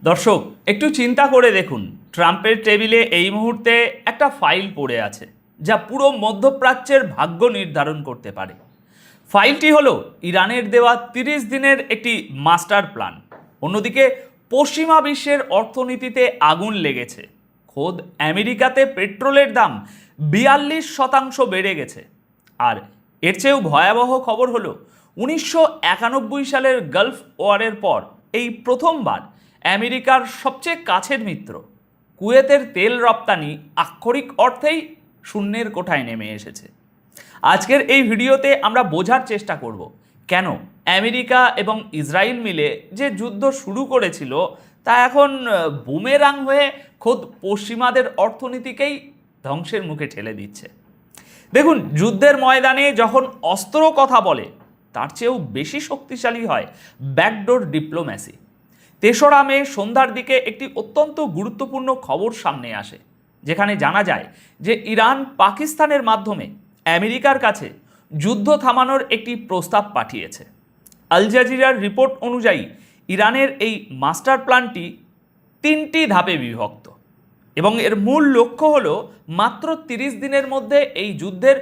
দর্শক একটু চিন্তা করে দেখুন, ট্রাম্পের টেবিলে এই মুহূর্তে একটা ফাইল পড়ে আছে যা পুরো মধ্যপ্রাচ্যের ভাগ্য নির্ধারণ করতে পারে। ফাইলটি হলো ইরানের দেওয়া 30 দিনের একটি মাস্টার প্ল্যান। অন্যদিকে পশ্চিমা বিশ্বের অর্থনীতিতে আগুন লেগেছে। খোদ আমেরিকাতে পেট্রোলের দাম 42% বেড়ে গেছে। আর এর চেয়েও ভয়াবহ খবর হলো 1991 সালের গালফ ওয়ারের পর এই প্রথমবার আমেরিকার সবচেয়ে কাছের মিত্র কুয়েতের তেল রপ্তানি আক্ষরিক অর্থেই শূন্যের কোঠায় নেমে এসেছে। আজকের এই ভিডিওতে আমরা বোঝার চেষ্টা করব কেন আমেরিকা এবং ইসরায়েল মিলে যে যুদ্ধ শুরু করেছিল তা এখন বুমেরাং হয়ে খোদ পশ্চিমাদের অর্থনীতিকেই ধ্বংসের মুখে ঠেলে দিচ্ছে। দেখুন, যুদ্ধের ময়দানে যখন অস্ত্র কথা বলে তার চেয়েও বেশি শক্তিশালী হয় ব্যাকডোর ডিপ্লোম্যাসি। 3রা মে সন্ধ্যার দিকে একটি অত্যন্ত গুরুত্বপূর্ণ খবর সামনে আসে, যেখানে জানা যায় যে ইরান পাকিস্তানের মাধ্যমে আমেরিকার কাছে যুদ্ধ থামানোর একটি প্রস্তাব পাঠিয়েছে। আল জাজিরার রিপোর্ট অনুযায়ী ইরানের এই মাস্টার প্ল্যানটি 3টি ধাপে বিভক্ত এবং এর মূল লক্ষ্য হলো মাত্র 30 দিনের মধ্যে এই যুদ্ধের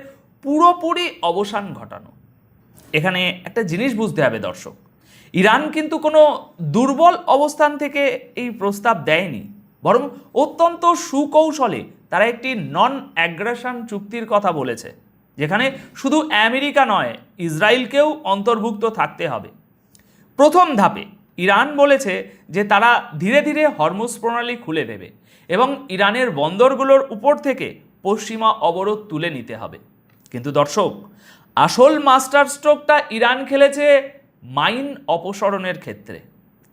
পুরোপুরি অবসান ঘটানো। এখানে একটা জিনিস বুঝতে হবে দর্শক, ইরান কিন্তু কোনো দুর্বল অবস্থান থেকে এই প্রস্তাব দেয়নি, বরং অত্যন্ত সুকৌশলে তারা একটি নন অ্যাগ্রেশন চুক্তির কথা বলেছে, যেখানে শুধু আমেরিকা নয় ইসরায়েলকেও অন্তর্ভুক্ত থাকতে হবে। প্রথম ধাপে ইরান বলেছে যে তারা ধীরে ধীরে হরমুজ প্রণালী খুলে দেবে এবং ইরানের বন্দরগুলোর উপর থেকে পশ্চিমা অবরোধ তুলে নিতে হবে। কিন্তু দর্শক, আসল মাস্টার স্ট্রোকটা ইরান খেলেছে মাইন অপসারণের ক্ষেত্রে।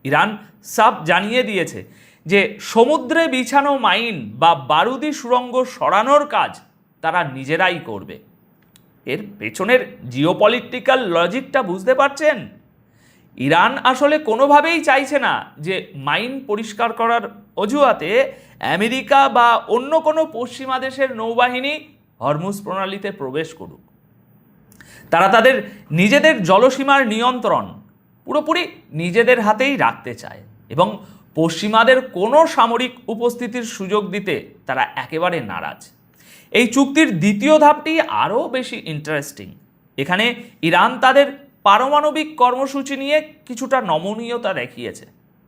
ইরান সাফ জানিয়ে দিয়েছে যে সমুদ্রে বিছানো মাইন বা বারুদি সুড়ঙ্গ সরানোর কাজ তারা নিজেরাই করবে। এর পেছনের জিওপলিটিক্যাল লজিকটা বুঝতে পারছেন? ইরান আসলে কোনোভাবেই চাইছে না যে মাইন পরিষ্কার করার অজুহাতে আমেরিকা বা অন্য কোনো পশ্চিমা দেশের নৌবাহিনী হরমুজ প্রণালীতে প্রবেশ করুক। তারা তাদের নিজেদের জলসীমার নিয়ন্ত্রণ পুরোপুরি নিজেদের হাতেই রাখতে চায় এবং পশ্চিমাদের কোনো সামরিক উপস্থিতির সুযোগ দিতে তারা একেবারে নারাজ। এই চুক্তির দ্বিতীয় ধাপটি আরও বেশি ইন্টারেস্টিং। এখানে ইরান তাদের পারমাণবিক কর্মসূচি নিয়ে কিছুটা নমনীয়তা দেখিয়েছে,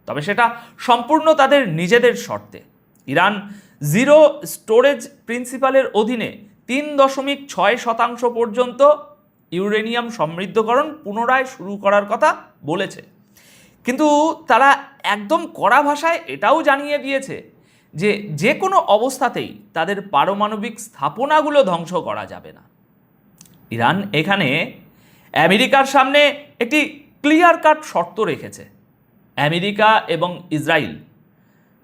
তবে সেটা সম্পূর্ণ তাদের নিজেদের শর্তে। ইরান জিরো স্টোরেজ প্রিন্সিপালের অধীনে 3.6% পর্যন্ত ইউরেনিয়াম সমৃদ্ধকরণ পুনরায় শুরু করার কথা বলেছে, কিন্তু তারা একদম কড়া ভাষায় এটাও জানিয়ে দিয়েছে যে যে কোনো অবস্থাতেই তাদের পারমাণবিক স্থাপনাগুলো ধ্বংস করা যাবে না। ইরান এখানে আমেরিকার সামনে একটি ক্লিয়ার কাট শর্ত রেখেছে। আমেরিকা এবং ইসরায়েল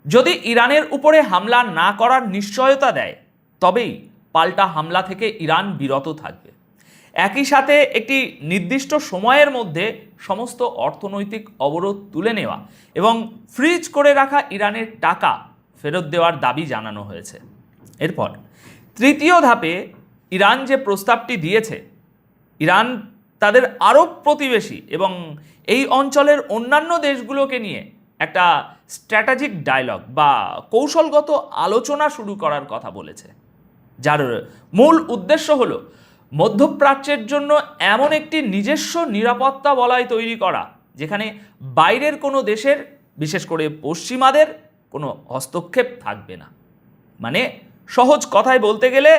যদি ইরানের উপরে হামলা না করার নিশ্চয়তা দেয়, তবেই পাল্টা হামলা থেকে ইরান বিরত থাকবে। একই সাথে একটি নির্দিষ্ট সময়ের মধ্যে সমস্ত অর্থনৈতিক অবরোধ তুলে নেওয়া এবং ফ্রিজ করে রাখা ইরানের টাকা ফেরত দেওয়ার দাবি জানানো হয়েছে। এরপর তৃতীয় ধাপে ইরান যে প্রস্তাবটি দিয়েছে, ইরান তাদের আরব প্রতিবেশী এবং এই অঞ্চলের অন্যান্য দেশগুলোকে নিয়ে একটা স্ট্র্যাটেজিক ডায়লগ বা কৌশলগত আলোচনা শুরু করার কথা বলেছে, যার মূল উদ্দেশ্য হলো মধ্যপ্রাচ্যের জন্য এমন একটি নিজস্ব নিরাপত্তা বলয় তৈরি করা যেখানে বাইরের কোনো দেশের, বিশেষ করে পশ্চিমাদের কোনো হস্তক্ষেপ থাকবে না। মানে সহজ কথায় বলতে গেলে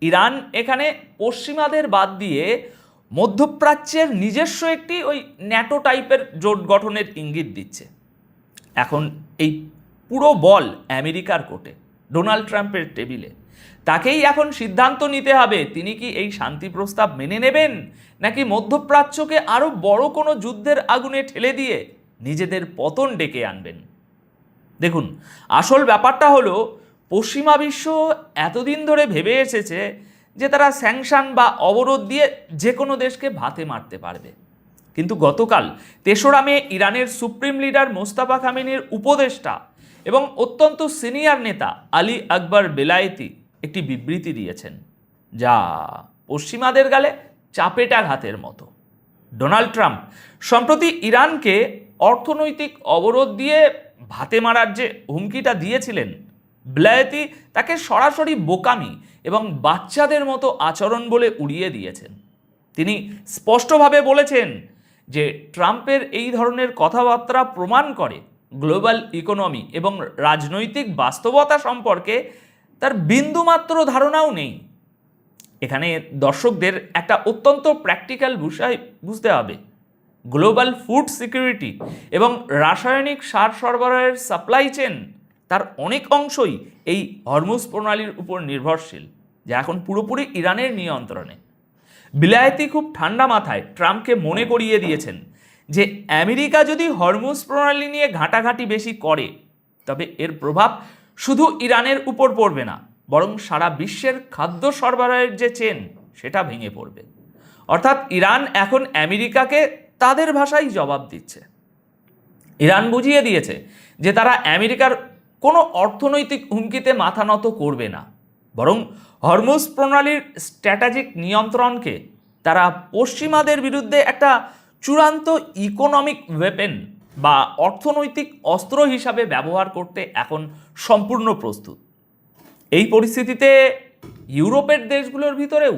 ইরান এখানে পশ্চিমাদের বাদ দিয়ে মধ্যপ্রাচ্যের নিজস্ব একটি ওই ন্যাটো টাইপের জোট গঠনের ইঙ্গিত দিচ্ছে। এখন এই পুরো বল আমেরিকার কোর্টে, ডোনাল্ড ট্রাম্পের টেবিলে। তাকেই এখন সিদ্ধান্ত নিতে হবে তিনি কি এই শান্তি প্রস্তাব মেনে নেবেন, নাকি মধ্যপ্রাচ্যকে আরও বড় কোনো যুদ্ধের আগুনে ঠেলে দিয়ে নিজেদের পতন ডেকে আনবেন। দেখুন, আসল ব্যাপারটা হলো পশ্চিমা বিশ্ব এতদিন ধরে ভেবে এসেছে যে তারা স্যাংশন বা অবরোধ দিয়ে যে কোনো দেশকে ভাতে মারতে পারবে, কিন্তু গতকাল 3রা মে ইরানের সুপ্রিম লিডার মোস্তাফা খামেনির উপদেষ্টা এবং অত্যন্ত সিনিয়র নেতা আলী আকবর বেলায়েতি একটি বিবৃতি দিয়েছেন, যা পশ্চিমাদের গালে চাপেটার হাতের মতো। ডোনাল্ড ট্রাম্প সম্প্রতি ইরানকে অর্থনৈতিক অবরোধ দিয়ে ভাতে মারার যে হুমকিটা দিয়েছিলেন, বিলায়েতি তাকে সরাসরি বোকামি এবং বাচ্চাদের মতো আচরণ বলে উড়িয়ে দিয়েছেন। তিনি স্পষ্টভাবে বলেছেন যে ট্রাম্পের এই ধরনের কথাবার্তা প্রমাণ করে গ্লোবাল ইকোনমি এবং রাজনৈতিক বাস্তবতা সম্পর্কে তার বিন্দুমাত্র ধারণাও নেই। এখানে দর্শকদের একটা অত্যন্ত প্র্যাকটিক্যাল বিষয় বুঝতে হবে। গ্লোবাল ফুড সিকিউরিটি এবং রাসায়নিক সার সরবরাহের সাপ্লাই চেন তার অনেক অংশই এই হরমুজ প্রণালীর উপর নির্ভরশীল, যা এখন পুরোপুরি ইরানের নিয়ন্ত্রণে। বিলায়েতি খুব ঠান্ডা মাথায় ট্রাম্পকে মনে করিয়ে দিয়েছেন যে আমেরিকা যদি হরমুজ প্রণালী নিয়ে ঘাঁটাঘাঁটি বেশি করে, তবে এর প্রভাব শুধু ইরানের উপর পড়বে না, বরং সারা বিশ্বের খাদ্য সরবরাহের যে চেন সেটা ভেঙে পড়বে। অর্থাৎ ইরান এখন আমেরিকাকে তাদের ভাষায় জবাব দিচ্ছে। ইরান বুঝিয়ে দিয়েছে যে তারা আমেরিকার কোনো অর্থনৈতিক হুমকিতে মাথা নত করবে না, বরং হরমুজ প্রণালীর স্ট্র্যাটেজিক নিয়ন্ত্রণকে তারা পশ্চিমাদের বিরুদ্ধে একটা চূড়ান্ত ইকোনমিক ওয়েপেন বা অর্থনৈতিক অস্ত্র হিসাবে ব্যবহার করতে এখন সম্পূর্ণ প্রস্তুত। এই পরিস্থিতিতে ইউরোপের দেশগুলোর ভিতরেও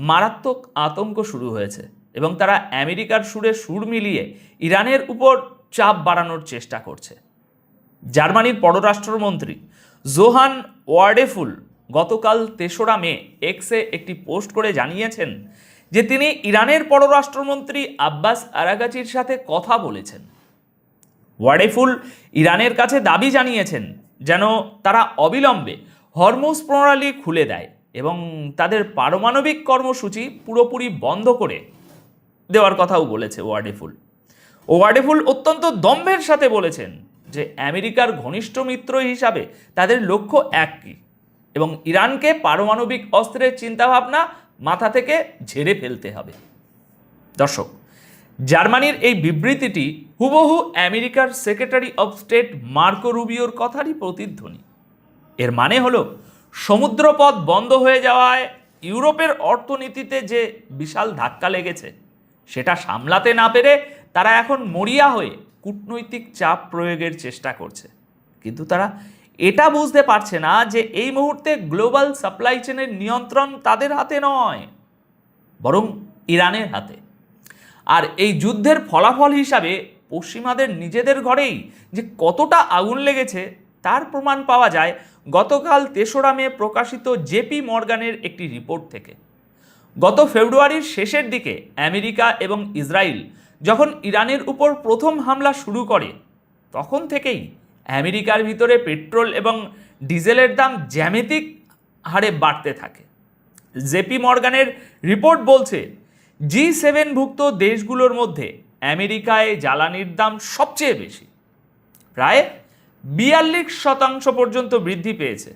মারাত্মক আতঙ্ক শুরু হয়েছে এবং তারা আমেরিকার সুরে সুর মিলিয়ে ইরানের উপর চাপ বাড়ানোর চেষ্টা করছে। জার্মানির পররাষ্ট্রমন্ত্রী জোহান ওয়ার্ডেফুল গতকাল ৩রা মে এক্সে একটি পোস্ট করে জানিয়েছেন যে তিনি ইরানের পররাষ্ট্রমন্ত্রী আব্বাস আরাগাচির সাথে কথা বলেছেন। ওয়ার্ডেফুল ইরানের কাছে দাবি জানিয়েছেন যেন তারা অবিলম্বে হরমুজ প্রণালী খুলে দেয় এবং তাদের পারমাণবিক কর্মসূচি পুরোপুরি বন্ধ করে দেওয়ার কথাও বলেছে ওয়ার্ডেফুল অত্যন্ত দম্ভের সাথে বলেছেন যে আমেরিকার ঘনিষ্ঠ মিত্র হিসাবে তাদের লক্ষ্য একই এবং ইরানকে পারমাণবিক অস্ত্রের চিন্তাভাবনা মাথা থেকে ঝেড়ে ফেলতে হবে। দর্শক, জার্মানির এই বিবৃতিটি হুবহু আমেরিকার সেক্রেটারি অফ স্টেট মার্কো রুবিওর কথারই প্রতিধ্বনি। এর মানে হলো সমুদ্রপথ বন্ধ হয়ে যাওয়ায় ইউরোপের অর্থনীতিতে যে বিশাল ধাক্কা লেগেছে সেটা সামলাতে না পেরে তারা এখন মরিয়া হয়ে কূটনৈতিক চাপ প্রয়োগের চেষ্টা করছে, কিন্তু তারা এটা বুঝতে পারছে না যে এই মুহূর্তে গ্লোবাল সাপ্লাই চেনের নিয়ন্ত্রণ তাদের হাতে নয়, বরং ইরানের হাতে। আর এই যুদ্ধের ফলাফল হিসাবে পশ্চিমাদের নিজেদের ঘরেই যে কতটা আগুন লেগেছে তার প্রমাণ পাওয়া যায় গতকাল ৩রা মে প্রকাশিত জেপি মর্গানের একটি রিপোর্ট থেকে। গত ফেব্রুয়ারির শেষের দিকে আমেরিকা এবং ইসরায়েল যখন ইরানের উপর প্রথম হামলা শুরু করে, তখন থেকেই আমেরিকার ভিতরে পেট্রোল এবং ডিজেলের দাম জ্যামিতিক হারে বাড়তে থাকে। জেপি মর্গানের রিপোর্ট বলছে G7 ভুক্ত দেশগুলোর মধ্যে আমেরিকায় জ্বালানির দাম সবচেয়ে বেশি, প্রায় 42% পর্যন্ত বৃদ্ধি পেয়েছে।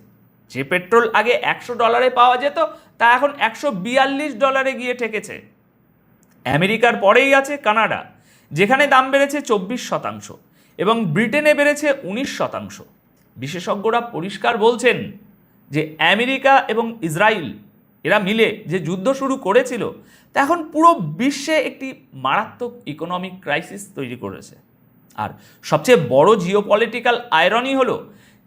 যে পেট্রোল আগে $100 পাওয়া যেত তা এখন $142 গিয়ে ঠেকেছে। আমেরিকার পরেই আছে কানাডা, যেখানে দাম বেড়েছে 24% এবং ব্রিটেনে বেড়েছে 19%। বিশেষজ্ঞরা পরিষ্কার বলছেন যে আমেরিকা এবং ইসরায়েল এরা মিলে যে যুদ্ধ শুরু করেছিল তা এখন পুরো বিশ্বে একটি মারাত্মক ইকোনমিক ক্রাইসিস তৈরি করেছে। আর সবচেয়ে বড় জিওপলিটিক্যাল আয়রনি হলো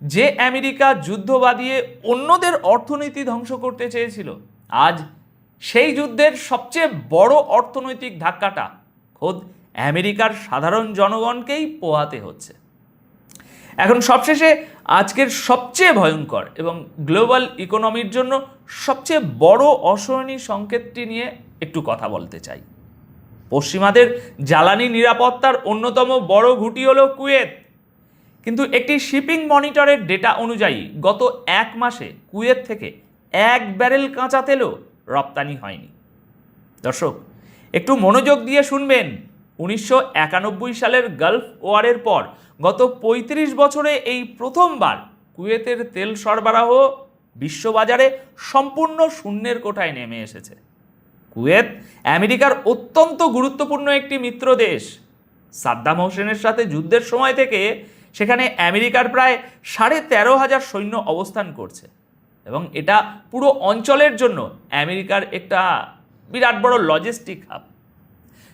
যে আমেরিকা যুদ্ধ বাদিয়ে অন্যদের অর্থনীতি ধ্বংস করতে চেয়েছিল, আজ সেই যুদ্ধের সবচেয়ে বড় অর্থনৈতিক ধাক্কাটা খোদ আমেরিকার সাধারণ জনগণকেই পোহাতে হচ্ছে। এখন সবশেষে আজকের সবচেয়ে ভয়ঙ্কর এবং গ্লোবাল ইকোনমির জন্য সবচেয়ে বড় অসহনীয় সংকেতটি নিয়ে একটু কথা বলতে চাই। পশ্চিমাদের জ্বালানি নিরাপত্তার অন্যতম বড় ঘুঁটি হলো কুয়েত, কিন্তু একটি শিপিং মনিটরের ডেটা অনুযায়ী গত 1 মাসে কুয়েত থেকে 1 ব্যারেল কাঁচা তেলও রপ্তানি হয়নি। দর্শক, একটু মনোযোগ দিয়ে শুনবেন। 1991 সালের গালফ ওয়ারের পর গত 35 বছরে এই প্রথমবার কুয়েতের তেল সরবরাহ বিশ্ববাজারে সম্পূর্ণ শূন্যের কোঠায় নেমে এসেছে। কুয়েত আমেরিকার অত্যন্ত গুরুত্বপূর্ণ একটি মিত্র দেশ। সাদ্দাম হোসেনের সাথে যুদ্ধের সময় থেকে সেখানে আমেরিকার প্রায় 13,500 সৈন্য অবস্থান করছে এবং এটা পুরো অঞ্চলের জন্য আমেরিকার একটা বিরাট বড় লজিস্টিক হাব।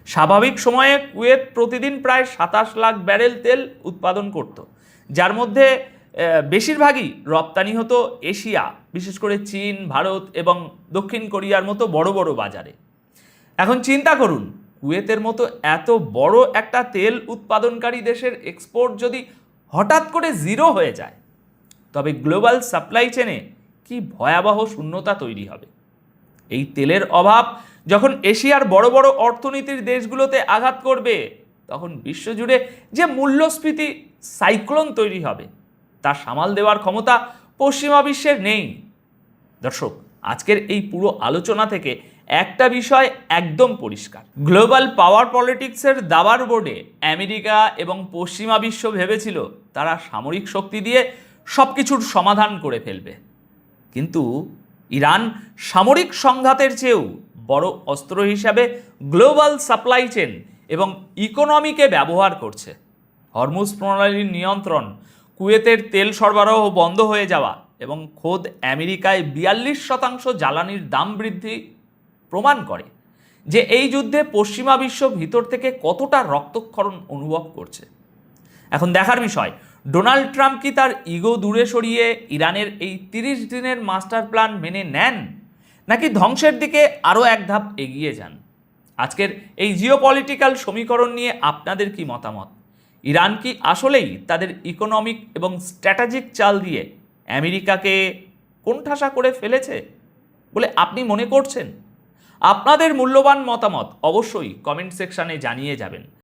স্বাভাবিক সময়ে কুয়েত প্রতিদিন প্রায় 27 লাখ ব্যারেল তেল উৎপাদন করত, যার মধ্যে বেশিরভাগই রপ্তানি হতো এশিয়া, বিশেষ করে চীন, ভারত এবং দক্ষিণ কোরিয়ার মতো বড় বড় বাজারে। এখন চিন্তা করুন, কুয়েতের মতো এত বড় একটা তেল উৎপাদনকারী দেশের এক্সপোর্ট যদি হঠাৎ করে জিরো হয়ে যায়, তবে গ্লোবাল সাপ্লাই চেনে কি ভয়াবহ শূন্যতা তৈরি হবে। এই তেলের অভাব যখন এশিয়ার বড় বড় অর্থনীতির দেশগুলোতে আঘাত করবে, তখন বিশ্বজুড়ে যে মূল্যস্ফীতি সাইক্লোন তৈরি হবে তা সামাল দেওয়ার ক্ষমতা পশ্চিমা বিশ্বের নেই। দর্শক, আজকের এই পুরো আলোচনা থেকে একটা বিষয় একদম পরিষ্কার, গ্লোবাল পাওয়ার পলিটিক্সের দাবার বোর্ডে আমেরিকা এবং পশ্চিমা বিশ্ব ভেবেছিল তারা সামরিক শক্তি দিয়ে সব কিছুর সমাধান করে ফেলবে, কিন্তু ইরান সামরিক সংঘাতের চেয়েও বড় অস্ত্র হিসাবে গ্লোবাল সাপ্লাই চেন এবং ইকোনমিকে ব্যবহার করছে। হরমুজ প্রণালীর নিয়ন্ত্রণ, কুয়েতের তেল সরবরাহ বন্ধ হয়ে যাওয়া এবং খোদ আমেরিকায় 42% জ্বালানির দাম বৃদ্ধি প্রমাণ করে যে এই যুদ্ধে পশ্চিমা বিশ্ব ভিতর থেকে কতটা রক্তক্ষরণ অনুভব করছে। এখন দেখার বিষয়, ডোনাল্ড ট্রাম্প কি তার ইগো দূরে সরিয়ে ইরানের এই 30 দিনের মাস্টার প্ল্যান মেনে নেন, নাকি ধ্বংসের দিকে আরও এক ধাপ এগিয়ে যান? আজকের এই জিওপলিটিক্যাল সমীকরণ নিয়ে আপনাদের কি মতামত? ইরান কি আসলেই তাদের ইকোনমিক এবং স্ট্র্যাটেজিক চাল দিয়ে আমেরিকাকে কোণঠাসা করে ফেলেছে বলে আপনি মনে করছেন? আপনাদের মূল্যবান মতামত অবশ্যই কমেন্ট সেকশনে জানিয়ে যাবেন।